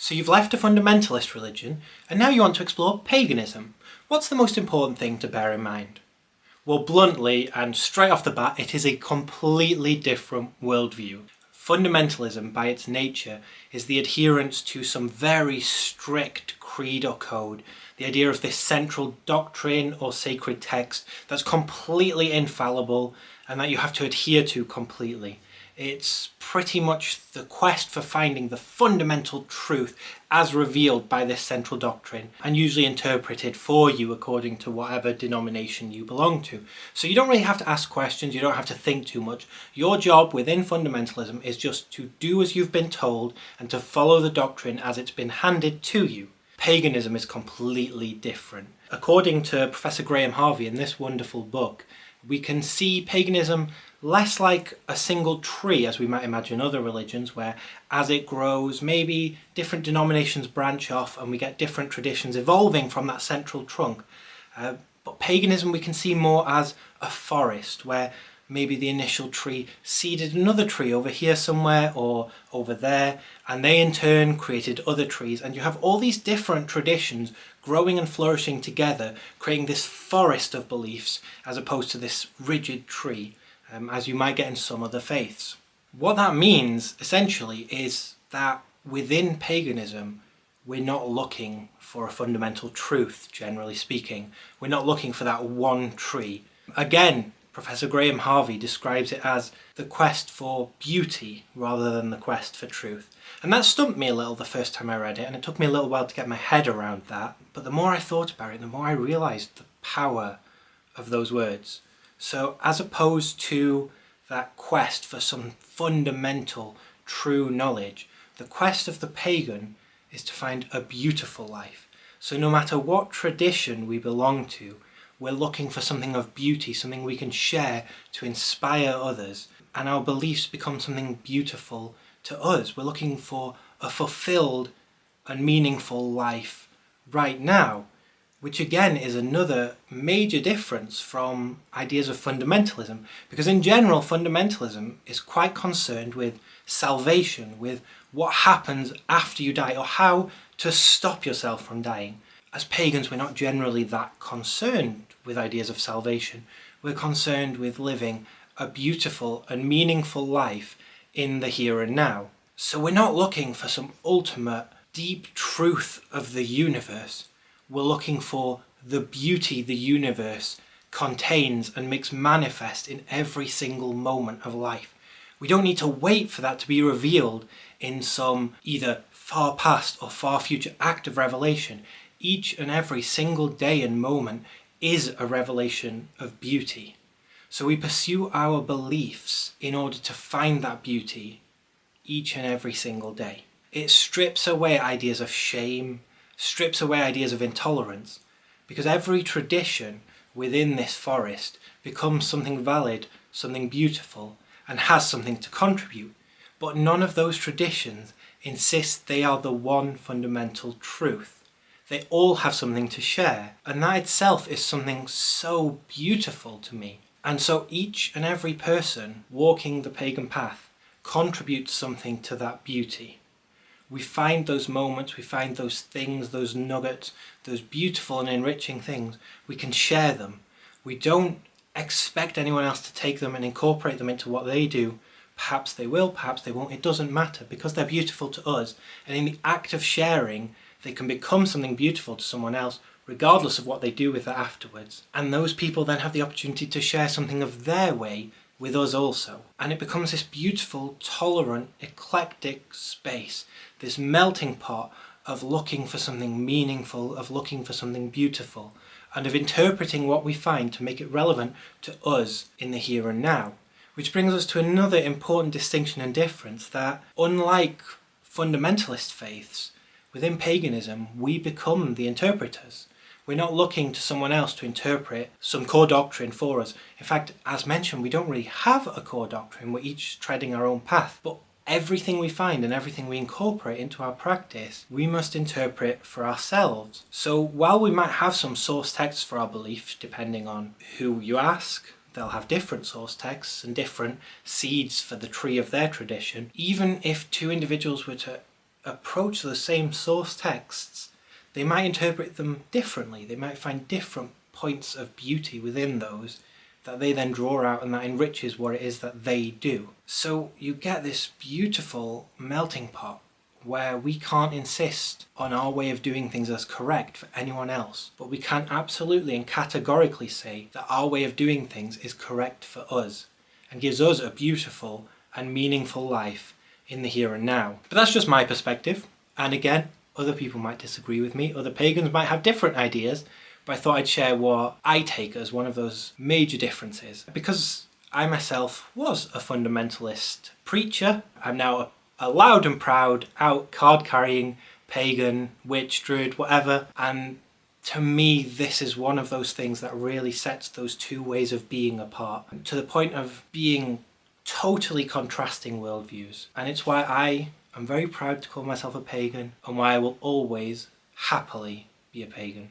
So you've left a fundamentalist religion, and now you want to explore paganism. What's the most important thing to bear in mind? Well, bluntly and straight off the bat, it is a completely different worldview. Fundamentalism, by its nature, is the adherence to some very strict creed or code, the idea of this central doctrine or sacred text that's completely infallible and that you have to adhere to completely. It's pretty much the quest for finding the fundamental truth as revealed by this central doctrine and usually interpreted for you according to whatever denomination you belong to. So you don't really have to ask questions, you don't have to think too much. Your job within fundamentalism is just to do as you've been told and to follow the doctrine as it's been handed to you. Paganism is completely different. According to Professor Graham Harvey in this wonderful book, we can see paganism less like a single tree as we might imagine other religions, where as it grows maybe different denominations branch off and we get different traditions evolving from that central trunk. But paganism we can see more as a forest, where maybe the initial tree seeded another tree over here somewhere or over there, and they in turn created other trees, and you have all these different traditions growing and flourishing together, creating this forest of beliefs as opposed to this rigid tree, as you might get in some other faiths. What that means essentially is that within paganism we're not looking for a fundamental truth, generally speaking. We're not looking for that one tree. Again, Professor Graham Harvey describes it as the quest for beauty rather than the quest for truth. And that stumped me a little the first time I read it, and it took me a little while to get my head around that. But the more I thought about it, the more I realised the power of those words. So as opposed to that quest for some fundamental true knowledge, the quest of the pagan is to find a beautiful life. So no matter what tradition we belong to, we're looking for something of beauty, something we can share to inspire others, and our beliefs become something beautiful to us. We're looking for a fulfilled and meaningful life right now, which again is another major difference from ideas of fundamentalism, because in general fundamentalism is quite concerned with salvation, with what happens after you die or how to stop yourself from dying. As pagans, we're not generally that concerned with ideas of salvation. We're concerned with living a beautiful and meaningful life in the here and now. So we're not looking for some ultimate deep truth of the universe. We're looking for the beauty the universe contains and makes manifest in every single moment of life. We don't need to wait for that to be revealed in some either far past or far future act of revelation. Each and every single day and moment is a revelation of beauty. So we pursue our beliefs in order to find that beauty each and every single day. It strips away ideas of shame, strips away ideas of intolerance, because every tradition within this forest becomes something valid, something beautiful, and has something to contribute. But none of those traditions insist they are the one fundamental truth. They all have something to share, and that itself is something so beautiful to me. And so each and every person walking the pagan path contributes something to that beauty. We find those moments, we find those things, those nuggets, those beautiful and enriching things. We can share them. We don't expect anyone else to take them and incorporate them into what they do. Perhaps they will, perhaps they won't. It doesn't matter, because they're beautiful to us. And in the act of sharing, they can become something beautiful to someone else, regardless of what they do with it afterwards. And those people then have the opportunity to share something of their way with us also. And it becomes this beautiful, tolerant, eclectic space, this melting pot of looking for something meaningful, of looking for something beautiful, and of interpreting what we find to make it relevant to us in the here and now. Which brings us to another important distinction and difference, that unlike fundamentalist faiths, within paganism, we become the interpreters. We're not looking to someone else to interpret some core doctrine for us. In fact, as mentioned, we don't really have a core doctrine. We're each treading our own path. But everything we find and everything we incorporate into our practice, we must interpret for ourselves. So while we might have some source texts for our belief, depending on who you ask, they'll have different source texts and different seeds for the tree of their tradition. Even if two individuals were to approach the same source texts, they might interpret them differently. They might find different points of beauty within those that they then draw out, and that enriches what it is that they do. So you get this beautiful melting pot where we can't insist on our way of doing things as correct for anyone else, but we can absolutely and categorically say that our way of doing things is correct for us and gives us a beautiful and meaningful life in the here and now. But that's just my perspective, and again, other people might disagree with me, other pagans might have different ideas, but I thought I'd share what I take as one of those major differences. Because I myself was a fundamentalist preacher, I'm now a loud and proud, out card-carrying pagan, witch, druid, whatever, and to me this is one of those things that really sets those two ways of being apart, to the point of being totally contrasting worldviews. And it's why I am very proud to call myself a pagan, and why I will always happily be a pagan.